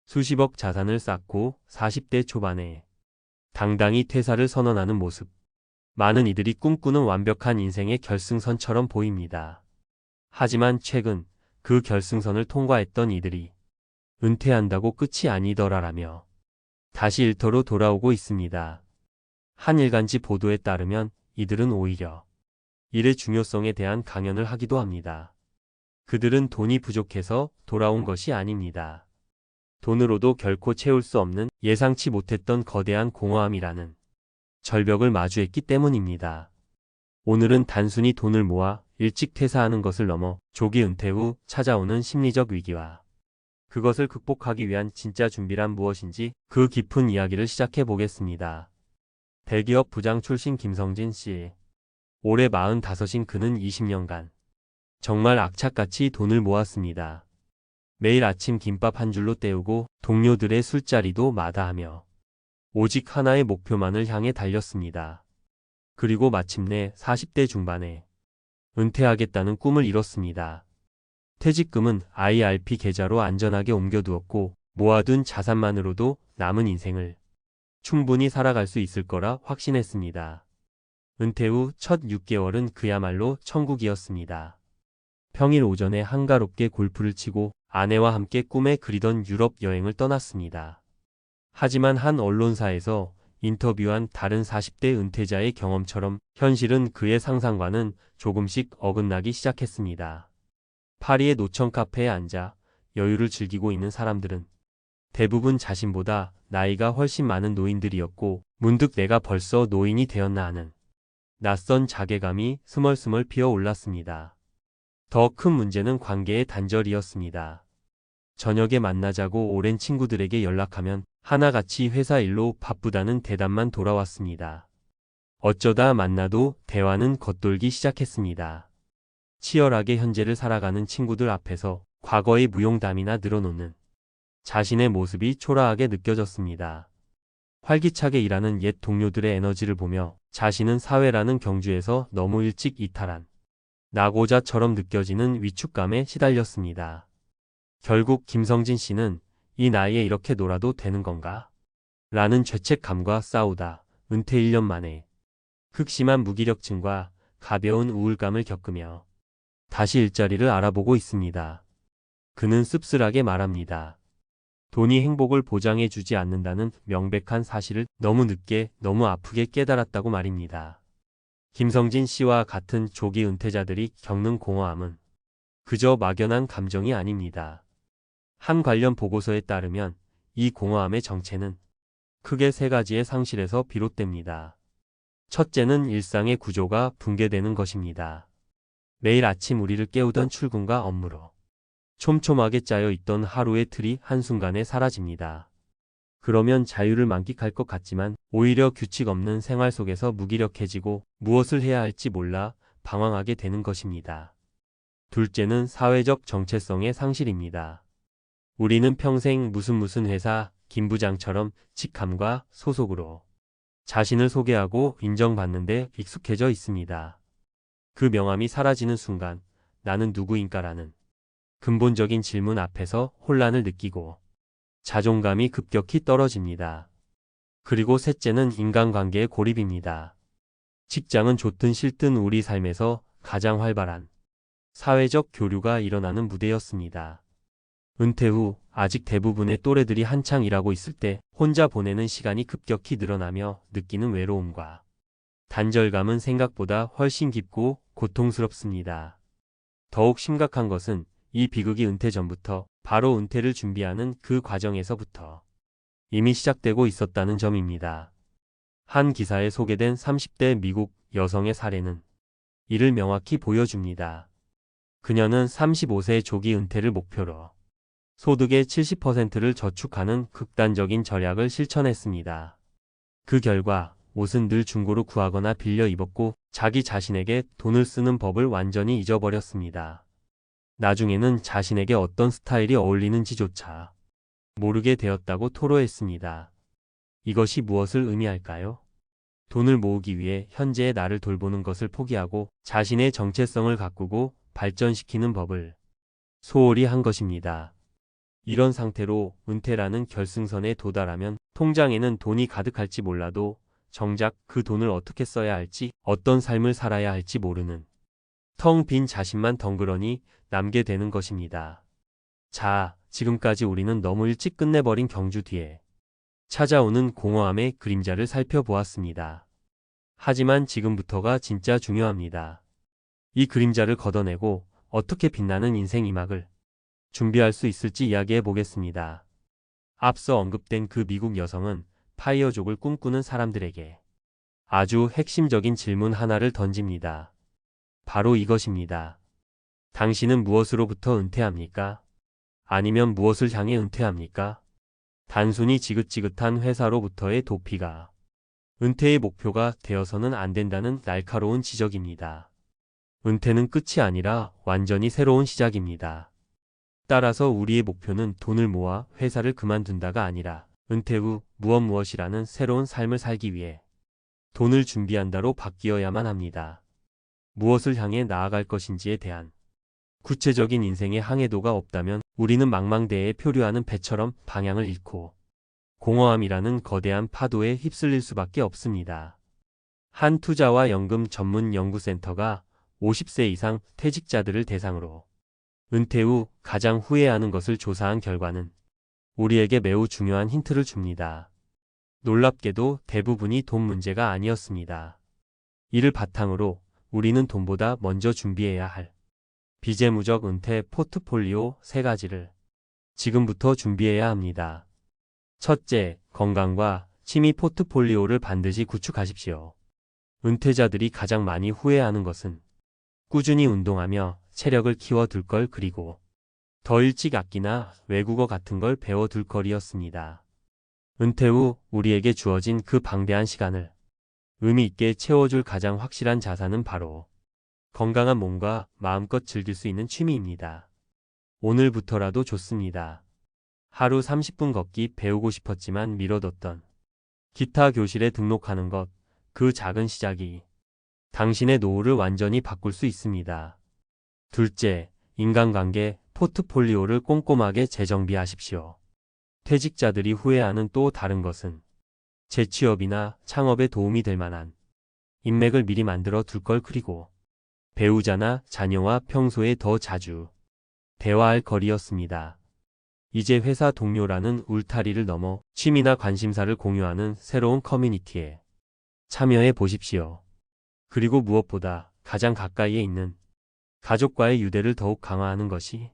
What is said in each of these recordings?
수십억 자산을 쌓고 40대 초반에 당당히 퇴사를 선언하는 모습. 많은 이들이 꿈꾸는 완벽한 인생의 결승선처럼 보입니다. 하지만 최근 그 결승선을 통과했던 이들이 은퇴한다고 끝이 아니더라라며 다시 일터로 돌아오고 있습니다. 한 일간지 보도에 따르면 이들은 오히려 일의 중요성에 대한 강연을 하기도 합니다. 그들은 돈이 부족해서 돌아온 것이 아닙니다. 돈으로도 결코 채울 수 없는 예상치 못했던 거대한 공허함이라는 절벽을 마주했기 때문입니다. 오늘은 단순히 돈을 모아 일찍 퇴사하는 것을 넘어 조기 은퇴 후 찾아오는 심리적 위기와 그것을 극복하기 위한 진짜 준비란 무엇인지 그 깊은 이야기를 시작해 보겠습니다. 대기업 부장 출신 김성진 씨. 올해 45인 그는 20년간 정말 악착같이 돈을 모았습니다. 매일 아침 김밥 한 줄로 때우고 동료들의 술자리도 마다하며 오직 하나의 목표만을 향해 달렸습니다. 그리고 마침내 40대 중반에 은퇴하겠다는 꿈을 이뤘습니다. 퇴직금은 IRP 계좌로 안전하게 옮겨두었고 모아둔 자산만으로도 남은 인생을 충분히 살아갈 수 있을 거라 확신했습니다. 은퇴 후 첫 6개월은 그야말로 천국이었습니다. 평일 오전에 한가롭게 골프를 치고 아내와 함께 꿈에 그리던 유럽 여행을 떠났습니다. 하지만 한 언론사에서 인터뷰한 다른 40대 은퇴자의 경험처럼 현실은 그의 상상과는 조금씩 어긋나기 시작했습니다. 파리의 노천 카페에 앉아 여유를 즐기고 있는 사람들은 대부분 자신보다 나이가 훨씬 많은 노인들이었고 문득 내가 벌써 노인이 되었나 하는 낯선 자괴감이 스멀스멀 피어올랐습니다. 더 큰 문제는 관계의 단절이었습니다. 저녁에 만나자고 오랜 친구들에게 연락하면 하나같이 회사 일로 바쁘다는 대답만 돌아왔습니다. 어쩌다 만나도 대화는 겉돌기 시작했습니다. 치열하게 현재를 살아가는 친구들 앞에서 과거의 무용담이나 늘어놓는 자신의 모습이 초라하게 느껴졌습니다. 활기차게 일하는 옛 동료들의 에너지를 보며 자신은 사회라는 경주에서 너무 일찍 이탈한 낙오자처럼 느껴지는 위축감에 시달렸습니다. 결국 김성진 씨는 이 나이에 이렇게 놀아도 되는 건가? 라는 죄책감과 싸우다 은퇴 1년 만에 극심한 무기력증과 가벼운 우울감을 겪으며 다시 일자리를 알아보고 있습니다. 그는 씁쓸하게 말합니다. 돈이 행복을 보장해주지 않는다는 명백한 사실을 너무 늦게 너무 아프게 깨달았다고 말입니다. 김성진 씨와 같은 조기 은퇴자들이 겪는 공허함은 그저 막연한 감정이 아닙니다. 한 관련 보고서에 따르면 이 공허함의 정체는 크게 세 가지의 상실에서 비롯됩니다. 첫째는 일상의 구조가 붕괴되는 것입니다. 매일 아침 우리를 깨우던 출근과 업무로 촘촘하게 짜여 있던 하루의 틀이 한순간에 사라집니다. 그러면 자유를 만끽할 것 같지만 오히려 규칙 없는 생활 속에서 무기력해지고 무엇을 해야 할지 몰라 방황하게 되는 것입니다. 둘째는 사회적 정체성의 상실입니다. 우리는 평생 무슨 회사 김 부장처럼 직함과 소속으로 자신을 소개하고 인정받는 데 익숙해져 있습니다. 그 명함이 사라지는 순간 나는 누구인가라는 근본적인 질문 앞에서 혼란을 느끼고 자존감이 급격히 떨어집니다. 그리고 셋째는 인간관계의 고립입니다. 직장은 좋든 싫든 우리 삶에서 가장 활발한 사회적 교류가 일어나는 무대였습니다. 은퇴 후 아직 대부분의 또래들이 한창 일하고 있을 때 혼자 보내는 시간이 급격히 늘어나며 느끼는 외로움과 단절감은 생각보다 훨씬 깊고 고통스럽습니다. 더욱 심각한 것은 이 비극이 은퇴 전부터 바로 은퇴를 준비하는 그 과정에서부터 이미 시작되고 있었다는 점입니다. 한 기사에 소개된 30대 미국 여성의 사례는 이를 명확히 보여줍니다. 그녀는 35세 조기 은퇴를 목표로 소득의 70%를 저축하는 극단적인 절약을 실천했습니다. 그 결과 옷은 늘 중고로 구하거나 빌려 입었고 자기 자신에게 돈을 쓰는 법을 완전히 잊어버렸습니다. 나중에는 자신에게 어떤 스타일이 어울리는지조차 모르게 되었다고 토로했습니다. 이것이 무엇을 의미할까요? 돈을 모으기 위해 현재의 나를 돌보는 것을 포기하고 자신의 정체성을 가꾸고 발전시키는 법을 소홀히 한 것입니다. 이런 상태로 은퇴라는 결승선에 도달하면 통장에는 돈이 가득할지 몰라도 정작 그 돈을 어떻게 써야 할지, 어떤 삶을 살아야 할지 모르는 텅 빈 자신만 덩그러니 남게 되는 것입니다. 자, 지금까지 우리는 너무 일찍 끝내버린 경주 뒤에 찾아오는 공허함의 그림자를 살펴보았습니다. 하지만 지금부터가 진짜 중요합니다. 이 그림자를 걷어내고 어떻게 빛나는 인생 이막을 준비할 수 있을지 이야기해 보겠습니다. 앞서 언급된 그 미국 여성은 파이어족을 꿈꾸는 사람들에게 아주 핵심적인 질문 하나를 던집니다. 바로 이것입니다. 당신은 무엇으로부터 은퇴합니까? 아니면 무엇을 향해 은퇴합니까? 단순히 지긋지긋한 회사로부터의 도피가 은퇴의 목표가 되어서는 안 된다는 날카로운 지적입니다. 은퇴는 끝이 아니라 완전히 새로운 시작입니다. 따라서 우리의 목표는 돈을 모아 회사를 그만둔다가 아니라 은퇴 후 무엇이라는 새로운 삶을 살기 위해 돈을 준비한다로 바뀌어야만 합니다. 무엇을 향해 나아갈 것인지에 대한 구체적인 인생의 항해도가 없다면 우리는 망망대해에 표류하는 배처럼 방향을 잃고 공허함이라는 거대한 파도에 휩쓸릴 수밖에 없습니다. 한 투자와 연금 전문 연구센터가 50세 이상 퇴직자들을 대상으로 은퇴 후 가장 후회하는 것을 조사한 결과는 우리에게 매우 중요한 힌트를 줍니다. 놀랍게도 대부분이 돈 문제가 아니었습니다. 이를 바탕으로 우리는 돈보다 먼저 준비해야 할 비재무적 은퇴 포트폴리오 3가지를 지금부터 준비해야 합니다. 첫째, 건강과 취미 포트폴리오를 반드시 구축하십시오. 은퇴자들이 가장 많이 후회하는 것은 꾸준히 운동하며 체력을 키워둘 걸 그리고 더 일찍 악기나 외국어 같은 걸 배워둘 걸이었습니다. 은퇴 후 우리에게 주어진 그 방대한 시간을 의미 있게 채워줄 가장 확실한 자산은 바로 건강한 몸과 마음껏 즐길 수 있는 취미입니다. 오늘부터라도 좋습니다. 하루 30분 걷기 배우고 싶었지만 미뤄뒀던 기타 교실에 등록하는 것, 그 작은 시작이 당신의 노후를 완전히 바꿀 수 있습니다. 둘째, 인간관계 포트폴리오를 꼼꼼하게 재정비하십시오. 퇴직자들이 후회하는 또 다른 것은 재취업이나 창업에 도움이 될 만한 인맥을 미리 만들어 둘 걸 그리고 배우자나 자녀와 평소에 더 자주 대화할 거리였습니다. 이제 회사 동료라는 울타리를 넘어 취미나 관심사를 공유하는 새로운 커뮤니티에 참여해 보십시오. 그리고 무엇보다 가장 가까이에 있는 가족과의 유대를 더욱 강화하는 것이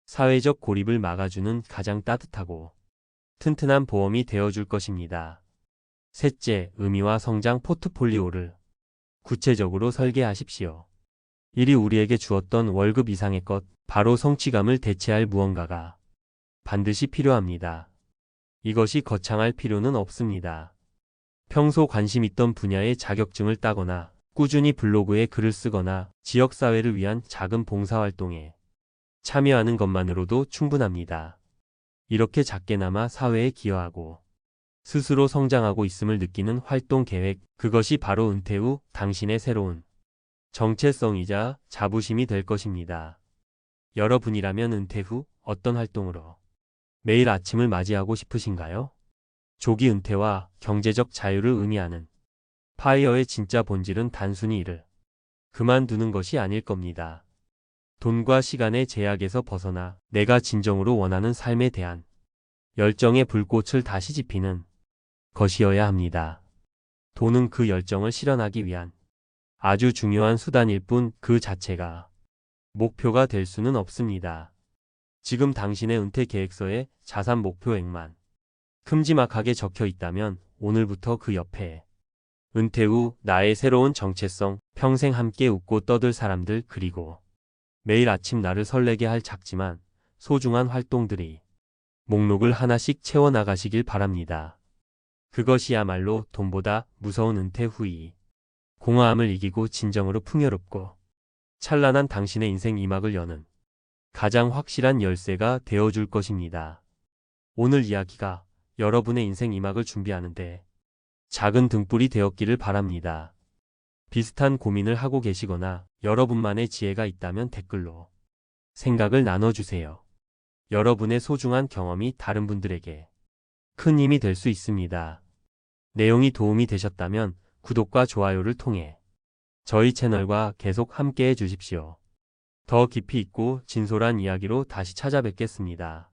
사회적 고립을 막아주는 가장 따뜻하고 튼튼한 보험이 되어줄 것입니다. 셋째, 의미와 성장 포트폴리오를 구체적으로 설계하십시오. 일이 우리에게 주었던 월급 이상의 것, 바로 성취감을 대체할 무언가가 반드시 필요합니다. 이것이 거창할 필요는 없습니다. 평소 관심 있던 분야의 자격증을 따거나 꾸준히 블로그에 글을 쓰거나 지역사회를 위한 작은 봉사활동에 참여하는 것만으로도 충분합니다. 이렇게 작게나마 사회에 기여하고 스스로 성장하고 있음을 느끼는 활동 계획, 그것이 바로 은퇴 후 당신의 새로운 정체성이자 자부심이 될 것입니다. 여러분이라면 은퇴 후 어떤 활동으로 매일 아침을 맞이하고 싶으신가요? 조기 은퇴와 경제적 자유를 의미하는 파이어의 진짜 본질은 단순히 일을 그만두는 것이 아닐 겁니다. 돈과 시간의 제약에서 벗어나 내가 진정으로 원하는 삶에 대한 열정의 불꽃을 다시 지피는 것이어야 합니다. 돈은 그 열정을 실현하기 위한 아주 중요한 수단일 뿐 그 자체가 목표가 될 수는 없습니다. 지금 당신의 은퇴 계획서에 자산 목표액만 큼지막하게 적혀 있다면 오늘부터 그 옆에 은퇴 후 나의 새로운 정체성, 평생 함께 웃고 떠들 사람들, 그리고 매일 아침 나를 설레게 할 작지만 소중한 활동들이 목록을 하나씩 채워나가시길 바랍니다. 그것이야말로 돈보다 무서운 은퇴 후이 공허함을 이기고 진정으로 풍요롭고 찬란한 당신의 인생 이막을 여는 가장 확실한 열쇠가 되어줄 것입니다. 오늘 이야기가 여러분의 인생 이막을 준비하는데 작은 등불이 되었기를 바랍니다. 비슷한 고민을 하고 계시거나 여러분만의 지혜가 있다면 댓글로 생각을 나눠주세요. 여러분의 소중한 경험이 다른 분들에게 큰 힘이 될 수 있습니다. 내용이 도움이 되셨다면 구독과 좋아요를 통해 저희 채널과 계속 함께 해 주십시오. 더 깊이 있고 진솔한 이야기로 다시 찾아뵙겠습니다.